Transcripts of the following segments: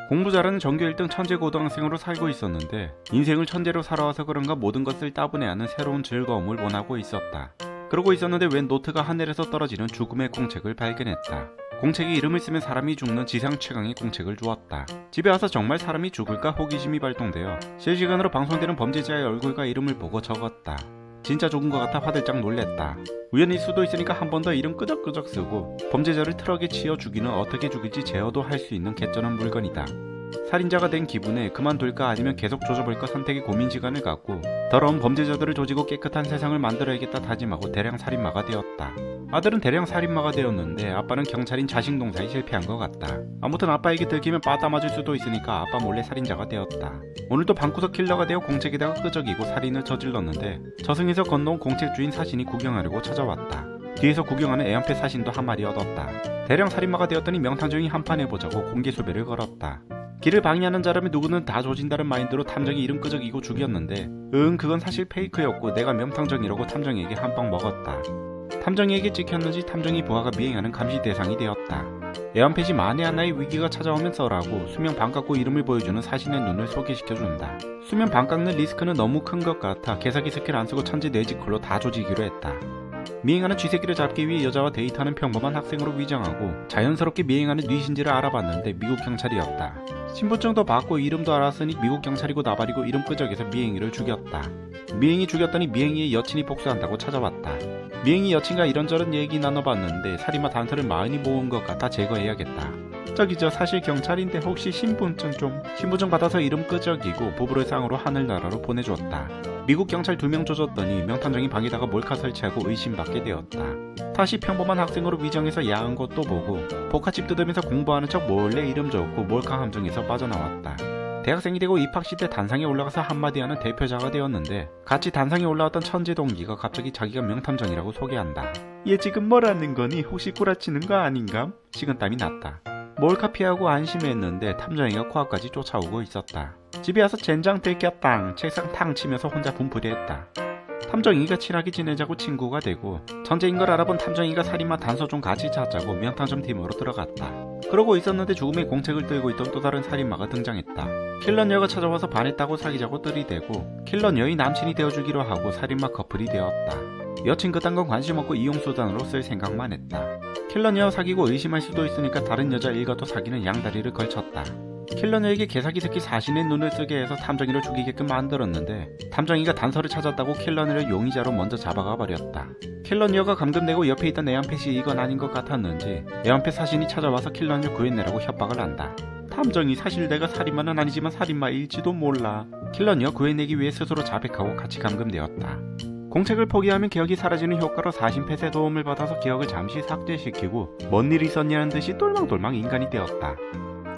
공부 잘하는 전교 1등 천재 고등학생으로 살고 있었는데 인생을 천재로 살아와서 그런가 모든 것을 따분해하는 새로운 즐거움을 원하고 있었다. 그러고 있었는데 웬 노트가 하늘에서 떨어지는 죽음의 공책을 발견했다. 공책에 이름을 쓰면 사람이 죽는 지상 최강의 공책을 주었다. 집에 와서 정말 사람이 죽을까 호기심이 발동되어 실시간으로 방송되는 범죄자의 얼굴과 이름을 보고 적었다. 진짜 죽은 것 같아 화들짝 놀랬다. 우연일 수도 있으니까 한 번 더 이름 끄적끄적 쓰고 범죄자를 트럭에 치여 죽이는 어떻게 죽일지 제어도 할 수 있는 개쩌는 물건이다. 살인자가 된 기분에 그만둘까 아니면 계속 조져볼까 선택의 고민 시간을 갖고 더러운 범죄자들을 조지고 깨끗한 세상을 만들어야겠다 다짐하고 대량 살인마가 되었다. 아들은 대량 살인마가 되었는데 아빠는 경찰인 자식 농사에 실패한 것 같다. 아무튼 아빠에게 들키면 빠따 맞을 수도 있으니까 아빠 몰래 살인자가 되었다. 오늘도 방구석 킬러가 되어 공책에다가 끄적이고 살인을 저질렀는데 저승에서 건너온 공책 주인 사신이 구경하려고 찾아왔다. 뒤에서 구경하는 애완패 사신도 한 마리 얻었다. 대량 살인마가 되었더니 명탐정이 한판 해보자고 공개 수배를 걸었다. 길을 방해하는 자라면 누구는 다 조진다는 마인드로 탐정이 이름 끄적이고 죽였는데 그건 사실 페이크였고 내가 명탐정이라고 탐정에게 한 방 먹었다. 탐정에게 찍혔는지 탐정이 부하가 미행하는 감시 대상이 되었다. 애완펫이 만에 하나의 위기가 찾아오면 써라고 수면 반 깎고 이름을 보여주는 사신의 눈을 소개시켜준다. 수면 반 깎는 리스크는 너무 큰 것 같아 개사기 스킬 안 쓰고 천재 뇌지컬로 다 조지기로 했다. 미행하는 쥐새끼를 잡기 위해 여자와 데이트하는 평범한 학생으로 위장하고 자연스럽게 미행하는 뉘신지를 알아봤는데 미국 경찰이었다. 신분증도 받고 이름도 알았으니 미국 경찰이고 나발이고 이름 끄적여서 미행이를 죽였다. 미행이 죽였더니 미행이의 여친이 복수한다고 찾아왔다. 미행이 여친과 이런저런 얘기 나눠봤는데 살인마 단서를 많이 모은 것 같아 제거해야겠다. 저기 저 사실 경찰인데 혹시 신분증 받아서 이름 끄적이고 부부를 쌍으로 하늘나라로 보내줬다. 미국 경찰 2명 조졌더니 명탐정이 방에다가 몰카 설치하고 의심받게 되었다. 다시 평범한 학생으로 위장해서 야한 것도 보고 복화집 뜯으면서 공부하는 척 몰래 이름 적고 몰카 함정에서 빠져나왔다. 대학생이 되고 입학시 때 단상에 올라가서 한마디 하는 대표자가 되었는데 같이 단상에 올라왔던 천재 동기가 갑자기 자기가 명탐정이라고 소개한다. 얘 지금 뭐라는 거니? 혹시 구라치는 거 아닌감? 식은땀이 났다. 몰카 피하고 안심했는데 탐정이가 코앞까지 쫓아오고 있었다. 집에 와서 젠장 들켰당 책상 탕 치면서 혼자 분풀이했다. 탐정이가 친하게 지내자고 친구가 되고 천재인 걸 알아본 탐정이가 살인마 단서 좀 같이 찾자고 명탐정 팀으로 들어갔다. 그러고 있었는데 죽음의 공책을 들고 있던 또 다른 살인마가 등장했다. 킬러녀가 찾아와서 반했다고 사귀자고 들이대고 킬러녀의 남친이 되어주기로 하고 살인마 커플이 되었다. 여친 그딴 건 관심 없고 이용수단으로 쓸 생각만 했다. 킬러녀와 사귀고 의심할 수도 있으니까 다른 여자 일과도 사귀는 양다리를 걸쳤다. 킬러녀에게 개사기 새끼 사신의 눈을 쓰게 해서 탐정이를 죽이게끔 만들었는데 탐정이가 단서를 찾았다고 킬러녀를 용의자로 먼저 잡아가 버렸다. 킬러녀가 감금되고 옆에 있던 애완펫이 이건 아닌 것 같았는지 애완펫 사신이 찾아와서 킬러녀 구해내라고 협박을 한다. 탐정이 사실 내가 살인마는 아니지만 살인마일지도 몰라. 킬러녀 구해내기 위해 스스로 자백하고 같이 감금되었다. 공책을 포기하면 기억이 사라지는 효과로 사신펫의 도움을 받아서 기억을 잠시 삭제시키고 뭔 일이 있었냐는 듯이 똘망똘망 인간이 되었다.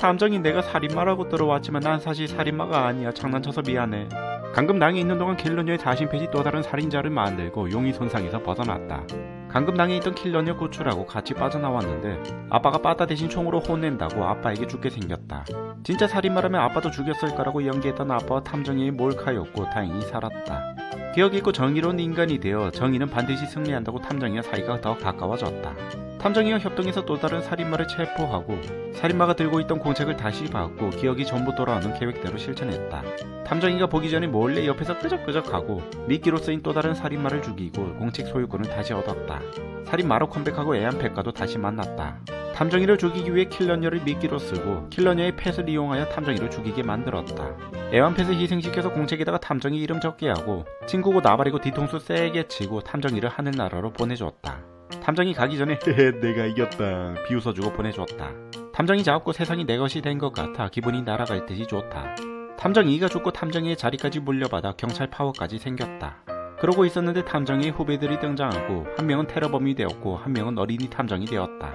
탐정이 내가 살인마라고 들어왔지만 난 사실 살인마가 아니야. 장난쳐서 미안해. 감금당에 있는 동안 킬러녀의 사신펫이 또 다른 살인자를 만들고 용의 손상에서 벗어났다. 감금당에 있던 킬러녀 구출하고 같이 빠져나왔는데 아빠가 빠따 대신 총으로 혼낸다고 아빠에게 죽게 생겼다. 진짜 살인마라면 아빠도 죽였을 거라고 연기했던 아빠와 탐정이의 몰카였고 다행히 살았다. 기억 잃고 정의로운 인간이 되어 정의는 반드시 승리한다고 탐정이와 사이가 더 가까워졌다. 탐정이와 협동해서 또 다른 살인마를 체포하고 살인마가 들고 있던 공책을 다시 받고 기억이 전부 돌아오는 계획대로 실천했다. 탐정이가 보기 전에 몰래 옆에서 끄적끄적하고 미끼로 쓰인 또 다른 살인마를 죽이고 공책 소유권을 다시 얻었다. 살인마로 컴백하고 애완펫과도 다시 만났다. 탐정이를 죽이기 위해 킬러녀를 미끼로 쓰고 킬러녀의 펫을 이용하여 탐정이를 죽이게 만들었다. 애완펫을 희생시켜서 공책에다가 탐정이 이름 적게 하고 친구고 나발이고 뒤통수 세게 치고 탐정이를 하늘나라로 보내줬다. 탐정이 가기 전에 내가 이겼다 비웃어주고 보내줬다. 탐정이 잡고 세상이 내 것이 된 것 같아 기분이 날아갈 듯이 좋다. 탐정이가 죽고 탐정이의 자리까지 물려받아 경찰 파워까지 생겼다. 그러고 있었는데 탐정이의 후배들이 등장하고 한 명은 테러범이 되었고 한 명은 어린이 탐정이 되었다.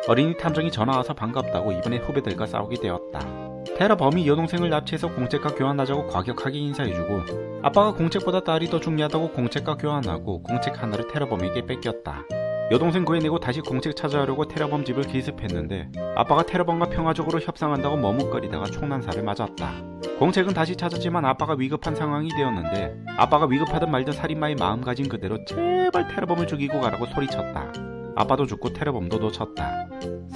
어린이 탐정이 전화와서 반갑다고 이번에 후배들과 싸우게 되었다. 테러범이 여동생을 납치해서 공책과 교환하자고 과격하게 인사해주고 아빠가 공책보다 딸이 더 중요하다고 공책과 교환하고 공책 하나를 테러범에게 뺏겼다. 여동생 구해내고 다시 공책 찾아가려고 테러범 집을 기습했는데 아빠가 테러범과 평화적으로 협상한다고 머뭇거리다가 총난사를 맞았다. 공책은 다시 찾았지만 아빠가 위급한 상황이 되었는데 아빠가 위급하든 말든 살인마의 마음가짐 그대로 제발 테러범을 죽이고 가라고 소리쳤다. 아빠도 죽고 테러범도 놓쳤다.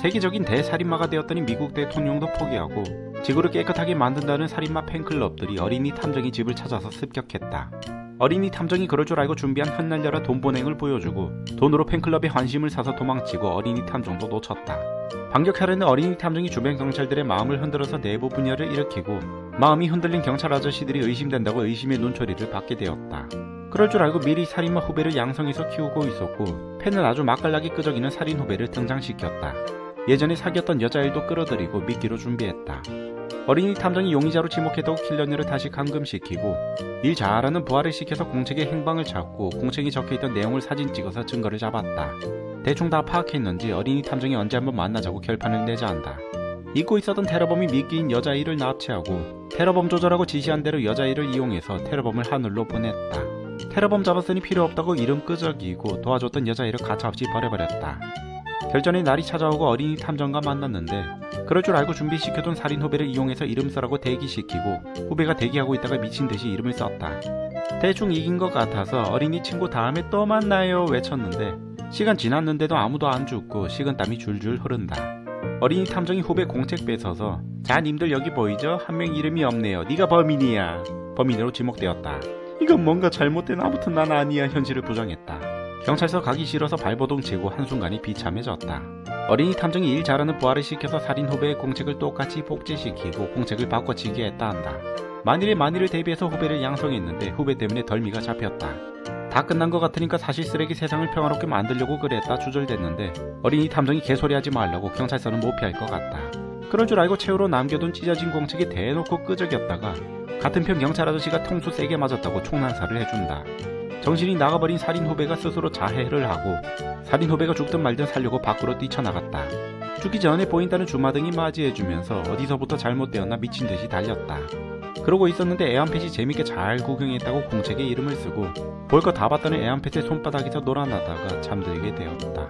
세계적인 대살인마가 되었더니 미국 대통령도 포기하고 지구를 깨끗하게 만든다는 살인마 팬클럽들이 어린이 탐정이 집을 찾아서 습격했다. 어린이 탐정이 그럴 줄 알고 준비한 흩날려라 돈보냉을 보여주고 돈으로 팬클럽의 환심을 사서 도망치고 어린이 탐정도 놓쳤다. 반격하려는 어린이 탐정이 주변 경찰들의 마음을 흔들어서 내부 분열을 일으키고 마음이 흔들린 경찰 아저씨들이 의심된다고 의심의 눈초리를 받게 되었다. 그럴 줄 알고 미리 살인마 후배를 양성해서 키우고 있었고 팬은 아주 맛깔나게 끄적이는 살인 후배를 등장시켰다. 예전에 사귀었던 여자일도 끌어들이고 미끼로 준비했다. 어린이 탐정이 용의자로 지목했다고 킬러녀를 다시 감금시키고 일 잘하는 부하를 시켜서 공책의 행방을 찾고 공책에 적혀있던 내용을 사진 찍어서 증거를 잡았다. 대충 다 파악했는지 어린이 탐정이 언제 한번 만나자고 결판을 내자 한다. 잊고 있었던 테러범이 미끼인 여자아이를 납치하고 테러범 조절하고 지시한 대로 여자아이를 이용해서 테러범을 하늘로 보냈다. 테러범 잡았으니 필요 없다고 이름 끄적이고 도와줬던 여자아이를 가차없이 버려버렸다. 결전의 날이 찾아오고 어린이 탐정과 만났는데 그럴 줄 알고 준비시켜둔 살인 후배를 이용해서 이름 써라고 대기시키고 후배가 대기하고 있다가 미친듯이 이름을 썼다. 대충 이긴 것 같아서 어린이 친구 다음에 또 만나요 외쳤는데 시간 지났는데도 아무도 안 죽고 식은땀이 줄줄 흐른다. 어린이 탐정이 후배 공책 뺏어서 자 님들 여기 보이죠? 한 명 이름이 없네요. 네가 범인이야. 범인으로 지목되었다. 이건 뭔가 잘못된 아무튼 난 아니야 현실을 부정했다. 경찰서 가기 싫어서 발버둥 치고 한순간이 비참해졌다. 어린이 탐정이 일 잘하는 부하를 시켜서 살인 후배의 공책을 똑같이 복제시키고 공책을 바꿔치기 했다 한다. 만일의 만일을 대비해서 후배를 양성했는데 후배 때문에 덜미가 잡혔다. 다 끝난 것 같으니까 사실 쓰레기 세상을 평화롭게 만들려고 그랬다 주절됐는데 어린이 탐정이 개소리하지 말라고 경찰서는 못 피할 것 같다. 그럴 줄 알고 채우러 남겨둔 찢어진 공책에 대놓고 끄적였다가 같은 편 경찰 아저씨가 통수 세게 맞았다고 총난사를 해준다. 정신이 나가버린 살인 후배가 스스로 자해를 하고 살인 후배가 죽든 말든 살려고 밖으로 뛰쳐나갔다. 죽기 전에 보인다는 주마등이 맞이해주면서 어디서부터 잘못되었나 미친듯이 달렸다. 그러고 있었는데 애완펫이 재밌게 잘 구경했다고 공책에 이름을 쓰고 볼 거 다 봤다는 애완펫의 손바닥에서 놀아나다가 잠들게 되었다.